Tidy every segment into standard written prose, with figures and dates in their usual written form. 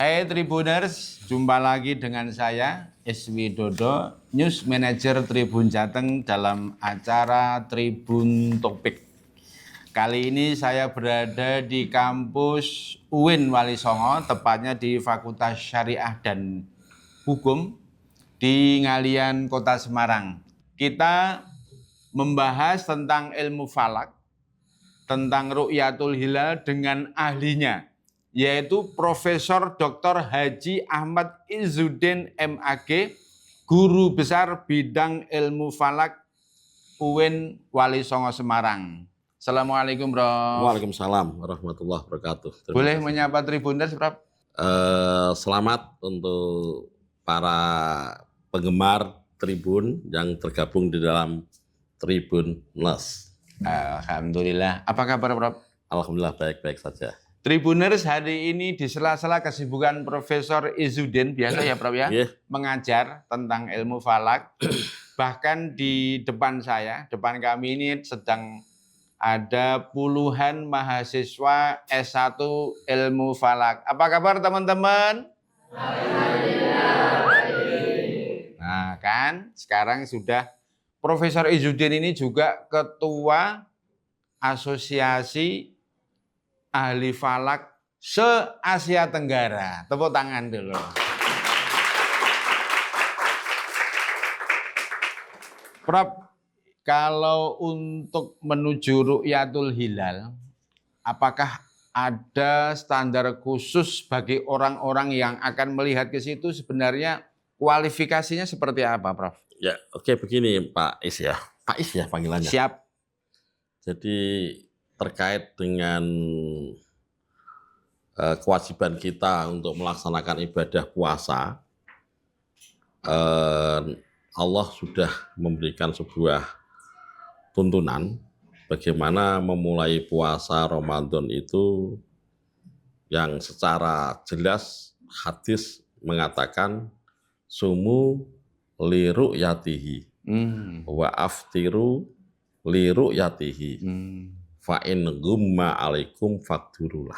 Hai Tribuners, jumpa lagi dengan saya S. Widodo, News Manager Tribun Jateng dalam acara Tribun Topik. Kali ini saya berada di kampus UIN Wali Songo, tepatnya di Fakultas Syariah dan Hukum di Ngalian, Kota Semarang. Kita membahas tentang ilmu falak, tentang Ru'yatul Hilal dengan ahlinya, yaitu Profesor Dr. Haji Ahmad Izzuddin MAG, Guru Besar Bidang Ilmu Falak UIN Wali Songo Semarang. Assalamualaikum, Bro. Waalaikumsalam warahmatullahi wabarakatuh. Boleh menyapa Tribuners, Bro? Selamat untuk para penggemar Tribun yang tergabung di dalam Tribun Plus. Alhamdulillah. Apa kabar, Bro? Alhamdulillah baik-baik saja. Tribuners, hari ini di sela-sela kesibukan Profesor Izzuddin, biasa ya Prof ya, mengajar tentang ilmu falak. Bahkan di depan kami ini sedang ada puluhan mahasiswa S1 ilmu falak. Apa kabar teman-teman? Nah kan, sekarang sudah Profesor Izzuddin ini juga ketua Asosiasi Ahli Falak se-Asia Tenggara. Tepuk tangan dulu. Prof, kalau untuk menuju Ru'yatul Hilal, apakah ada standar khusus bagi orang-orang yang akan melihat ke situ? Sebenarnya kualifikasinya seperti apa, Prof? Ya, oke begini Pak Is ya. Pak Is ya panggilannya. Siap. Jadi terkait dengan kewajiban kita untuk melaksanakan ibadah puasa, Allah sudah memberikan sebuah tuntunan bagaimana memulai puasa Ramadan itu yang secara jelas hadis mengatakan sumu li ru'yatihi wa aftiru li ru'yatihi fa in gumma alaikum fakdurulah.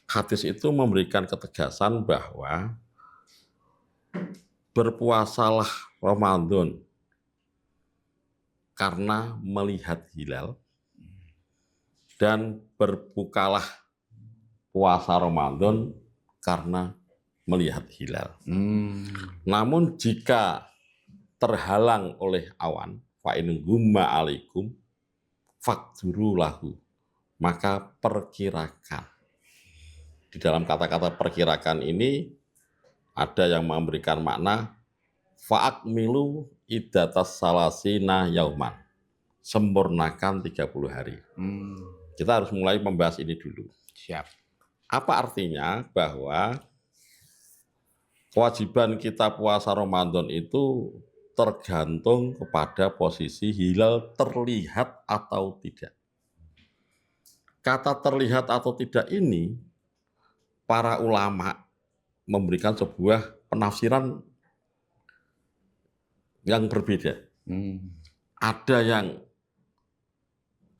Hadis itu memberikan ketegasan bahwa berpuasalah Ramadan karena melihat hilal dan berbukalah puasa Ramadan karena melihat hilal. Namun jika terhalang oleh awan, fa in gumma alaikum fakduru lahu, maka perkirakan. Di dalam kata-kata perkirakan ini ada yang memberikan makna fa'akmilu iddatas salasina yauman, sempurnakan 30 hari. Kita harus mulai membahas ini dulu. Siap. Apa artinya? Bahwa kewajiban kita puasa Ramadan itu tergantung kepada posisi hilal terlihat atau tidak. Kata terlihat atau tidak ini, para ulama memberikan sebuah penafsiran yang berbeda. Ada yang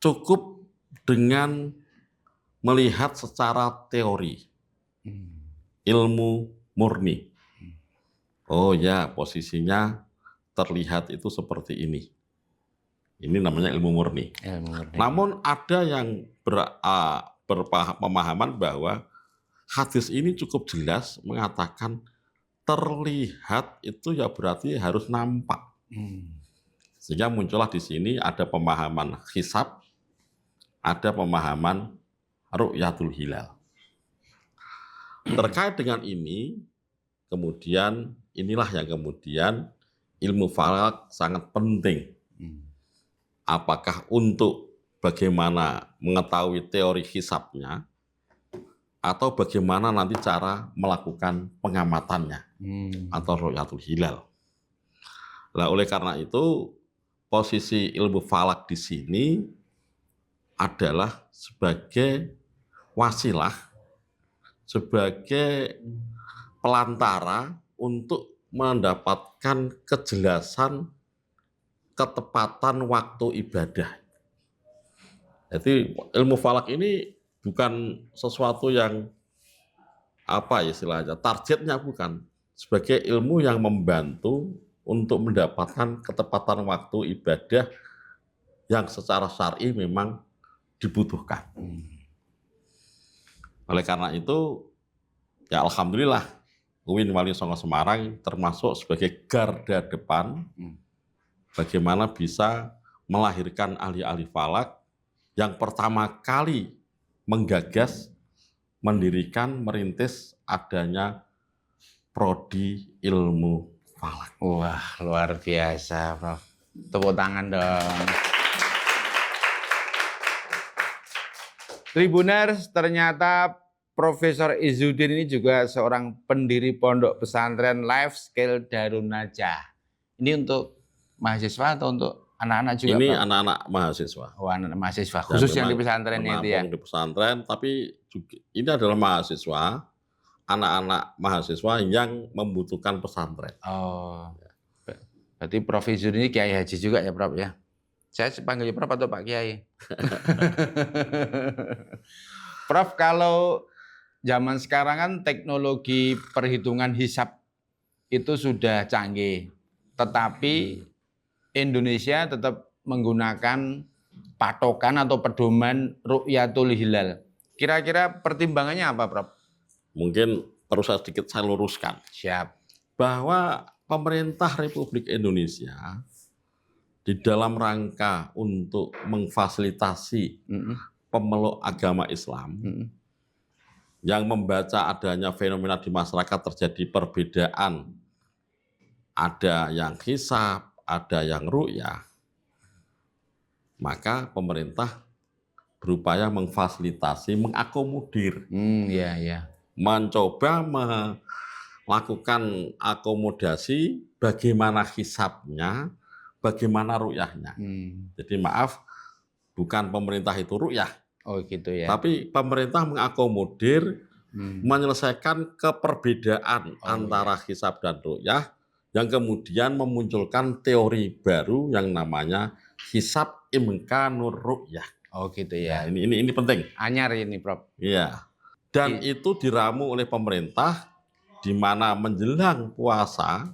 cukup dengan melihat secara teori, ilmu murni. Oh ya, posisinya terlihat itu seperti ini. Ini namanya ilmu murni. Namun ada yang berpemahaman bahwa hadis ini cukup jelas mengatakan terlihat itu ya berarti harus nampak. Sehingga muncullah di sini ada pemahaman hisab, ada pemahaman Ru'yatul Hilal. Terkait dengan ini, kemudian inilah yang kemudian ilmu falak sangat penting. Apakah untuk bagaimana mengetahui teori hisabnya, atau bagaimana nanti cara melakukan pengamatannya atau Ru'yatul Hilal. Nah, oleh karena itu posisi ilmu falak di sini adalah sebagai wasilah, sebagai pelantara untuk mendapatkan kejelasan ketepatan waktu ibadah. Jadi ilmu falak ini bukan sesuatu yang apa istilahnya, targetnya bukan, sebagai ilmu yang membantu untuk mendapatkan ketepatan waktu ibadah yang secara syar'i memang dibutuhkan. Oleh karena itu, ya alhamdulillah UIN Wali Songo Semarang termasuk sebagai garda depan bagaimana bisa melahirkan ahli-ahli falak yang pertama kali menggagas, mendirikan, merintis adanya prodi ilmu falak. Wah, luar biasa, Prof. Tepuk tangan dong. Tribuners, ternyata Profesor Izzuddin ini juga seorang pendiri pondok pesantren Life Skill Darun Najah. Ini untuk mahasiswa atau untuk anak-anak juga, Ini Prof? anak-anak mahasiswa. Oh, anak mahasiswa, Dan khusus yang di memang pesantrennya itu ya? menampung di pesantren, tapi juga, ini adalah mahasiswa, anak-anak mahasiswa yang membutuhkan pesantren. Oh, berarti Prof Izzuddin ini Kiai Haji juga ya, Prof ya? Saya panggil Prof atau Pak Kiai? Prof, kalau zaman sekarang kan teknologi perhitungan hisab itu sudah canggih, tetapi Indonesia tetap menggunakan patokan atau pedoman ru'yatul hilal. Kira-kira pertimbangannya apa, Prof? Mungkin perlu sedikit saya luruskan. Siap. Bahwa pemerintah Republik Indonesia di dalam rangka untuk memfasilitasi pemeluk agama Islam yang membaca adanya fenomena di masyarakat terjadi perbedaan, ada yang hisab, ada yang ru'yah, maka pemerintah berupaya memfasilitasi, mengakomodir, Ya. mencoba melakukan akomodasi bagaimana hisabnya, bagaimana ru'yahnya. Jadi maaf, bukan pemerintah itu ru'yah, Oh gitu ya. tapi pemerintah mengakomodir, menyelesaikan keperbedaan antara hisab dan ru'yah, yang kemudian memunculkan teori baru yang namanya hisab imkanur ru'yah. Oh gitu ya. Nah, ini penting. Anyar ini, Prof. Iya. Dan itu diramu oleh pemerintah di mana menjelang puasa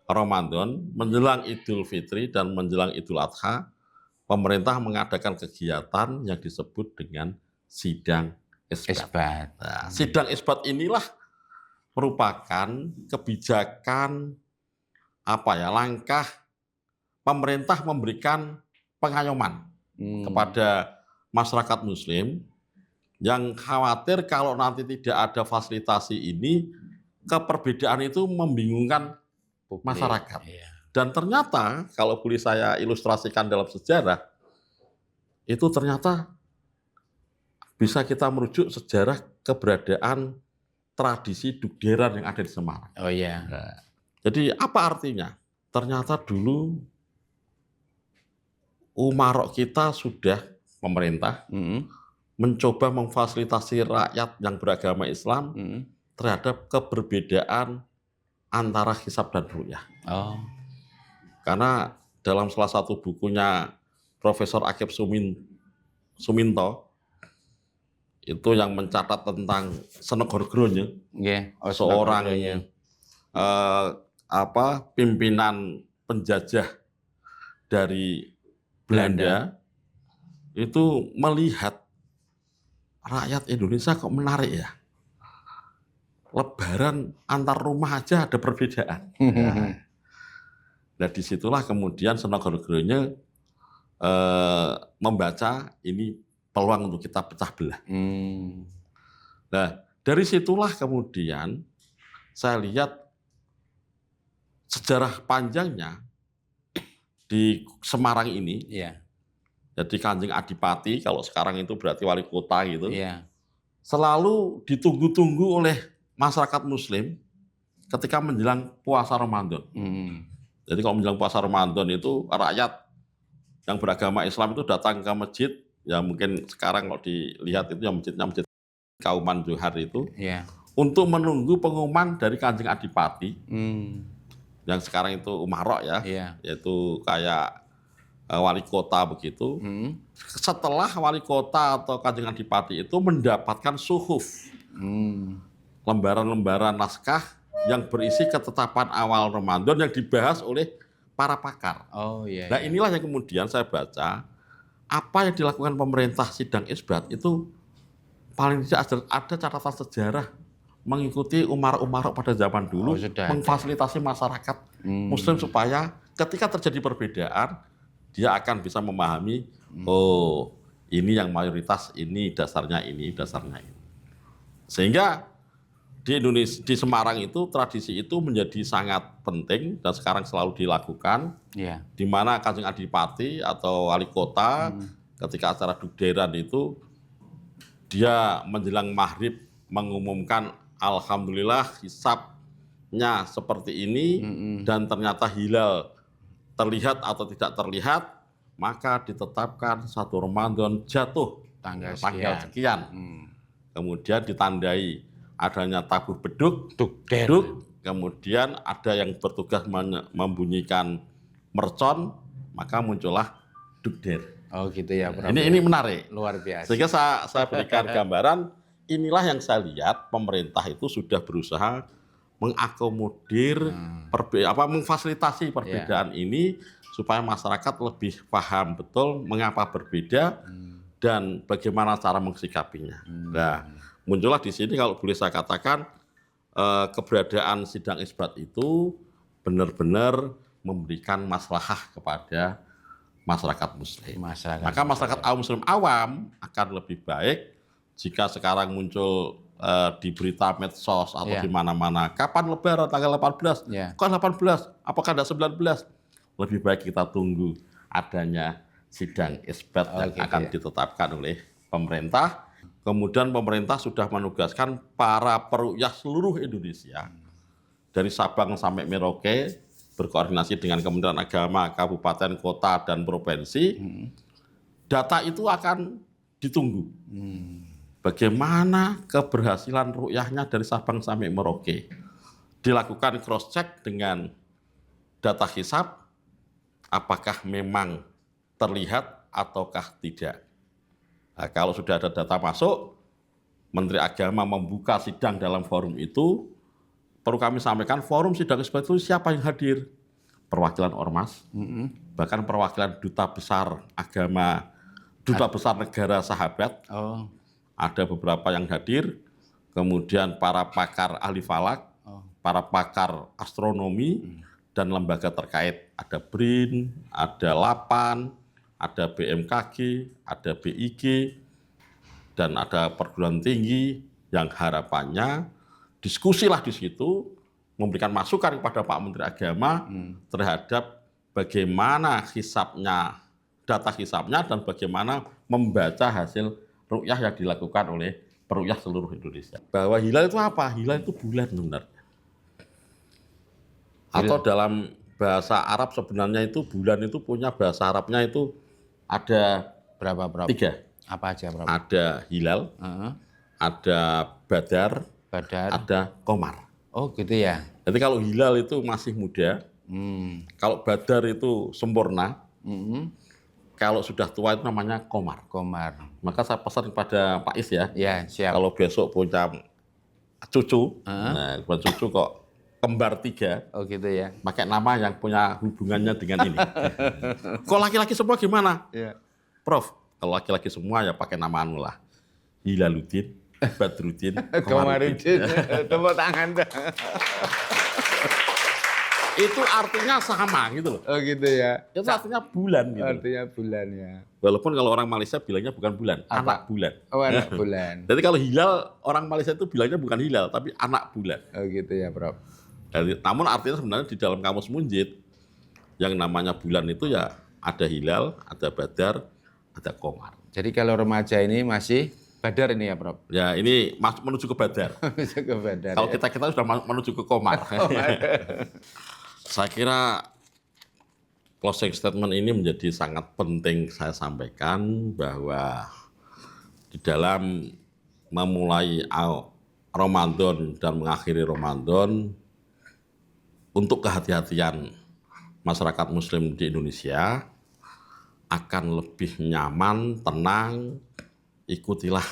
Ramadan, menjelang Idul Fitri dan menjelang Idul Adha, pemerintah mengadakan kegiatan yang disebut dengan sidang isbat. Nah, sidang isbat inilah merupakan kebijakan langkah pemerintah memberikan pengayoman kepada masyarakat Muslim yang khawatir kalau nanti tidak ada fasilitasi ini, keperbedaan itu membingungkan masyarakat. Dan ternyata kalau boleh saya ilustrasikan dalam sejarah, itu ternyata bisa kita merujuk sejarah keberadaan tradisi dugderan yang ada di Semarang. Oh iya. Nah, jadi apa artinya? Ternyata dulu umarok kita sudah, pemerintah, mencoba memfasilitasi rakyat yang beragama Islam terhadap keberbedaan antara hisab dan ru'yah. Oh. Karena dalam salah satu bukunya Profesor Akib Suminto, itu yang mencatat tentang Senegor Gronya, seorang pimpinan penjajah dari Belanda, itu melihat rakyat Indonesia kok menarik ya. Lebaran antar rumah aja ada perbedaan. Nah, disitulah kemudian Senegor Gronya membaca ini peluang untuk kita pecah belah. Nah, dari situlah kemudian saya lihat sejarah panjangnya di Semarang ini. Jadi Kanjeng Adipati, kalau sekarang itu berarti wali kota gitu, selalu ditunggu-tunggu oleh masyarakat Muslim ketika menjelang puasa Ramadan. Jadi kalau menjelang puasa Ramadan itu rakyat yang beragama Islam itu datang ke masjid, ya mungkin sekarang kalau dilihat itu yang masjidnya masjid Kauman Johar itu, untuk menunggu pengumuman dari Kanjeng Adipati, yang sekarang itu umarok ya, yaitu kayak wali kota begitu. Setelah wali kota atau Kanjeng Adipati itu mendapatkan suhuf, lembaran-lembaran naskah yang berisi ketetapan awal Ramadan yang dibahas oleh para pakar. Oh iya. Nah inilah yang kemudian saya baca, apa yang dilakukan pemerintah sidang isbat itu paling tidak ada catatan sejarah mengikuti umar-umar pada zaman dulu, sudah memfasilitasi masyarakat Muslim supaya ketika terjadi perbedaan, dia akan bisa memahami, oh ini yang mayoritas, ini dasarnya ini, dasarnya ini. Sehingga di Indonesia, di Semarang itu tradisi itu menjadi sangat penting dan sekarang selalu dilakukan. Iya. Di mana Kanjeng Adipati atau wali kota ketika acara dugderan itu dia menjelang maghrib mengumumkan alhamdulillah hisabnya seperti ini dan ternyata hilal terlihat atau tidak terlihat, maka ditetapkan 1 Ramadan jatuh Tanggal sekian. Kemudian ditandai adanya tabuh beduk, Dugder. kemudian ada yang bertugas membunyikan mercon, maka muncullah dugder. Oh gitu ya, Prof. Ini menarik. Luar biasa. Sehingga saya berikan gambaran, inilah yang saya lihat pemerintah itu sudah berusaha mengakomodir, memfasilitasi perbedaan ini supaya masyarakat lebih paham betul mengapa berbeda dan bagaimana cara mensikapinya. Nah, muncullah di sini kalau boleh saya katakan keberadaan sidang isbat itu benar-benar memberikan maslahah kepada masyarakat Muslim. Maka masyarakat Muslim awam akan lebih baik jika sekarang muncul di berita medsos atau di mana-mana, kapan Lebaran tanggal 18? Kok 18? Apakah ada 19? Lebih baik kita tunggu adanya sidang isbat yang akan ditetapkan oleh pemerintah. Kemudian pemerintah sudah menugaskan para peruqyah seluruh Indonesia dari Sabang sampai Merauke berkoordinasi dengan Kementerian Agama, kabupaten, kota, dan provinsi. Data itu akan ditunggu. Bagaimana keberhasilan ruqyahnya dari Sabang sampai Merauke. Dilakukan cross check dengan data hisab, apakah memang terlihat ataukah tidak. Nah, kalau sudah ada data masuk, Menteri Agama membuka sidang dalam forum itu. Perlu kami sampaikan, forum sidang isbat itu siapa yang hadir? Perwakilan ormas, bahkan perwakilan duta besar agama, duta besar negara sahabat. Ada beberapa yang hadir, kemudian para pakar ahli falak, para pakar astronomi, dan lembaga terkait. Ada BRIN, ada LAPAN, ada BMKG, ada BIG, dan ada perguruan tinggi yang harapannya diskusilah di situ, memberikan masukan kepada Pak Menteri Agama terhadap bagaimana hisabnya, data hisabnya, dan bagaimana membaca hasil ruqyah yang dilakukan oleh peruqyah seluruh Indonesia. Bahwa hilal itu apa? Hilal itu bulan sebenarnya. Atau dalam bahasa Arab sebenarnya itu bulan itu punya bahasa Arabnya itu ada berapa? 3. Apa aja, Prof? Ada hilal, ada badar, ada komar. Oh gitu ya. Jadi kalau hilal itu masih muda, kalau badar itu sempurna, kalau sudah tua itu namanya komar. Maka saya pesan kepada Pak Is ya, siap. Kalau besok punya cucu, nah cucu kok kembar 3, oh gitu ya, pakai nama yang punya hubungannya dengan ini. Kok laki-laki semua gimana? Prof, kalau laki-laki semua ya pakai nama anu lah, Hilaluddin, Badruddin, Komarudin. Tepuk tangan dong. Itu artinya sama gitu loh. Oh gitu ya. Itu artinya bulan gitu. Artinya bulan ya. Walaupun kalau orang Malaysia bilangnya bukan bulan, anak bulan. Oh anak bulan. Jadi kalau hilal, orang Malaysia itu bilangnya bukan hilal, tapi anak bulan. Oh gitu ya, Prof. Jadi, namun artinya sebenarnya di dalam kamus Munjid, yang namanya bulan itu ya ada hilal, ada badar, ada komar. Jadi kalau remaja ini masih badar ini ya, Prof? Ya ini menuju ke badar. Menuju ke badar. Kalau kita sudah menuju ke komar. Saya kira closing statement ini menjadi sangat penting saya sampaikan bahwa di dalam memulai Ramadan dan mengakhiri Ramadan, untuk kehati-hatian masyarakat Muslim di Indonesia akan lebih nyaman, tenang, ikutilah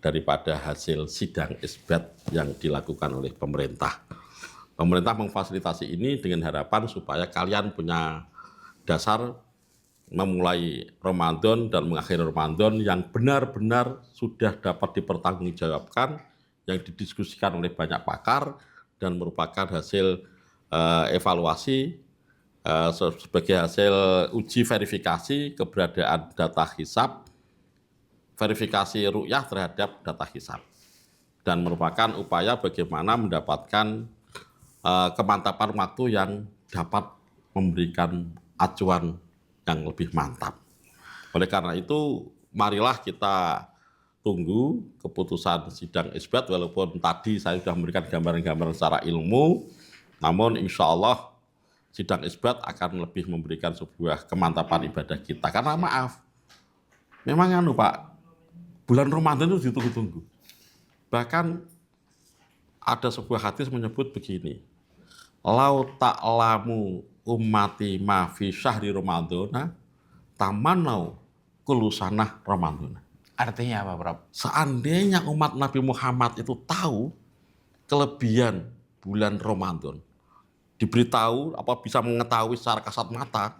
daripada hasil sidang isbat yang dilakukan oleh pemerintah. Pemerintah memfasilitasi ini dengan harapan supaya kalian punya dasar memulai Ramadan dan mengakhiri Ramadan yang benar-benar sudah dapat dipertanggungjawabkan, yang didiskusikan oleh banyak pakar dan merupakan hasil evaluasi sebagai hasil uji verifikasi keberadaan data hisab, verifikasi ru'yah terhadap data hisab, dan merupakan upaya bagaimana mendapatkan kemantapan waktu yang dapat memberikan acuan yang lebih mantap. Oleh karena itu, marilah kita tunggu keputusan sidang isbat, walaupun tadi saya sudah memberikan gambaran-gambaran secara ilmu, namun insya Allah sidang isbat akan lebih memberikan sebuah kemantapan ibadah kita. Karena maaf, memang Pak, bulan Ramadan itu ditunggu-tunggu. Bahkan ada sebuah hadis menyebut begini, lau ta'lamu ummati ma fi syahri Ramadana tamannau kullu sanah Ramadana. Artinya apa, Prof? Seandainya umat Nabi Muhammad itu tahu kelebihan bulan Ramadan, diberitahu apa bisa mengetahui secara kasat mata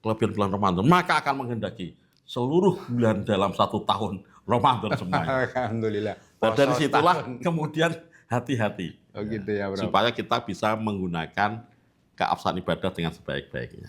kelebihan bulan Ramadan, maka akan menghendaki seluruh bulan dalam 1 tahun Ramadan semuanya. Alhamdulillah. Dan dari situlah kemudian hati-hati. Oh gitu ya, Prof. Supaya kita bisa menggunakan keabsahan ibadah dengan sebaik-baiknya.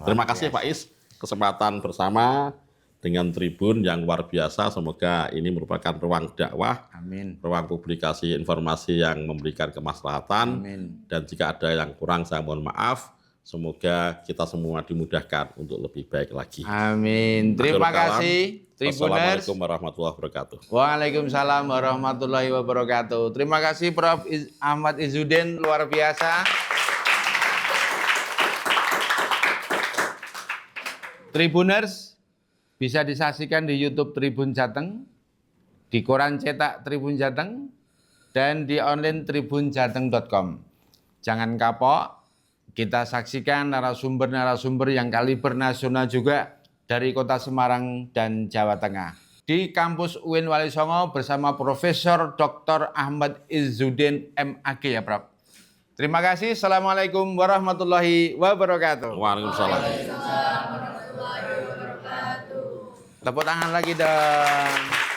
Terima kasih Pak Is, kesempatan bersama dengan Tribun yang luar biasa. Semoga ini merupakan ruang dakwah, Amin. ruang publikasi informasi yang memberikan kemaslahatan. Amin. Dan jika ada yang kurang, saya mohon maaf. Semoga kita semua dimudahkan untuk lebih baik lagi. Amin. Terima kasih, Tribuners. Wassalamualaikum warahmatullahi wabarakatuh. Waalaikumsalam warahmatullahi wabarakatuh. Terima kasih Prof. Ahmad Izzuddin, luar biasa. Tribuners bisa disaksikan di YouTube Tribun Jateng, di koran cetak Tribun Jateng, dan di online tribunjateng.com. Jangan kapok, kita saksikan narasumber-narasumber yang kaliber nasional juga dari Kota Semarang dan Jawa Tengah. Di kampus UIN Wali Songo bersama Profesor Dr. Ahmad Izzuddin MAG ya, Prof. Terima kasih. Assalamualaikum warahmatullahi wabarakatuh. Waalaikumsalam. Tepuk tangan lagi dong.